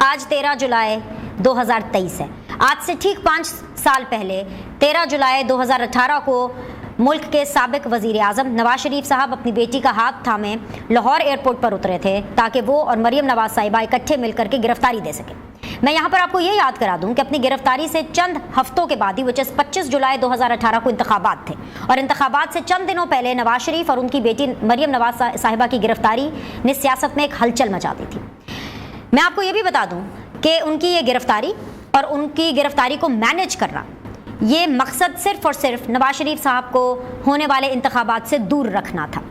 आज 13 जुलाई 2023 है। आज से ठीक 5 साल पहले 13 जुलाई 2018 को मुल्क के साबिक वजीर आज़म नवाज शरीफ साहब अपनी बेटी का हाथ थामे लाहौर एयरपोर्ट पर उतरे थे ताकि वो और मरियम नवाज साहिबा इकट्ठे मिलकर के गिरफ्तारी दे सकें। मैं यहाँ पर आपको ये याद करा दूं कि अपनी गिरफ्तारी से चंद हफ्तों के बाद ही विच 25 जुलाई 2018 को इंतखाबात थे और इंतखाबात से चंद दिनों पहले नवाज शरीफ और उनकी बेटी मरियम नवाज साहिबा की गिरफ्तारी ने सियासत में एक हलचल मचा दी थी। मैं आपको ये भी बता दूं कि उनकी ये गिरफ्तारी और उनकी गिरफ्तारी को मैनेज करना, ये मकसद सिर्फ और सिर्फ नवाज शरीफ साहब को होने वाले इंतखाबात से दूर रखना था।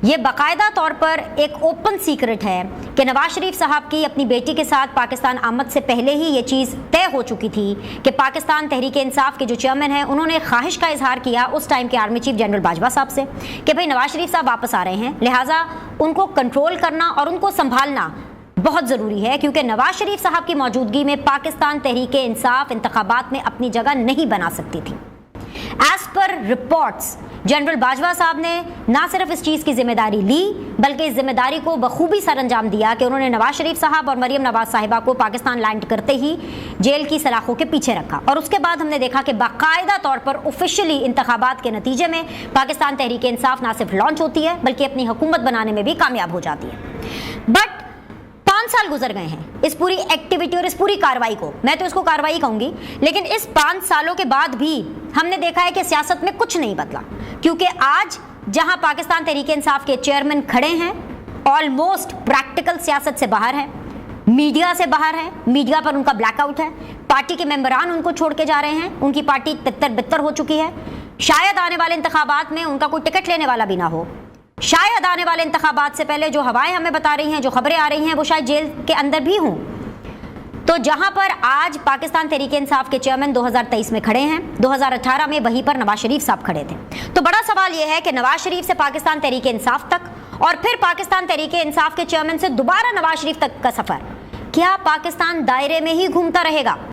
ये बाकायदा तौर पर एक ओपन सीक्रेट है कि नवाज शरीफ साहब की अपनी बेटी के साथ पाकिस्तान आमद से पहले ही ये चीज़ तय हो चुकी थी कि पाकिस्तान तहरीक इंसाफ के जो चेयरमैन हैं उन्होंने ख्वाहिश का इजहार किया उस टाइम के आर्मी चीफ जनरल बाजवा साहब से कि भाई नवाज शरीफ साहब वापस आ रहे हैं, लिहाजा उनको कंट्रोल करना और उनको संभालना बहुत ज़रूरी है, क्योंकि नवाज शरीफ साहब की मौजूदगी में पाकिस्तान तहरीक इंसाफ इंतखाबात में अपनी जगह नहीं बना सकती थी। As per reports general Bajwa साहब ने ना सिर्फ इस चीज़ की जिम्मेदारी ली बल्कि इस जिम्मेदारी को बखूबी सर अंजाम दिया कि उन्होंने नवाज शरीफ साहब और मरियम नवाज साहिबा को पाकिस्तान लैंड करते ही जेल की सलाखों के पीछे रखा। और उसके बाद हमने देखा कि बाकायदा तौर पर ऑफिशियली इंतखाबात के नतीजे में पाकिस्तान तहरीक इंसाफ ना सिर्फ लॉन्च होती है बल्कि अपनी हुकूमत बनाने में भी कामयाब हो जाती है। बट 5 साल गुजर गए हैं इस पूरी एक्टिविटी और इस पूरी कार्रवाई को, मैं तो इसको कार्रवाई कहूंगी, लेकिन इस 5 सालों के बाद भी हमने देखा है कि सियासत में कुछ नहीं बदला, क्योंकि आज जहां पाकिस्तान तहरीक इंसाफ के चेयरमैन खड़े हैं ऑलमोस्ट प्रैक्टिकल सियासत से बाहर है, मीडिया से बाहर है, मीडिया पर उनका ब्लैकआउट है, पार्टी के मेंबरान उनको छोड़ के जा रहे हैं, उनकी पार्टी तितर बितर हो चुकी है, शायद आने वाले इंतखाबात में उनका कोई टिकट लेने वाला भी ना हो, शायद आने वाले इंतखाबात से पहले जो हवाएं हमें बता रही हैं, जो खबरें आ रही हैं, वो शायद जेल के अंदर भी हों। तो जहां पर आज पाकिस्तान तहरीक इंसाफ के चेयरमैन 2023 में खड़े हैं, 2018 में वहीं पर नवाज शरीफ साहब खड़े थे। तो बड़ा सवाल यह है कि नवाज शरीफ से पाकिस्तान तहरीक इंसाफ तक और फिर पाकिस्तान तहरीक इंसाफ के चेयरमैन से दोबारा नवाज शरीफ तक का सफर क्या पाकिस्तान दायरे में ही घूमता रहेगा?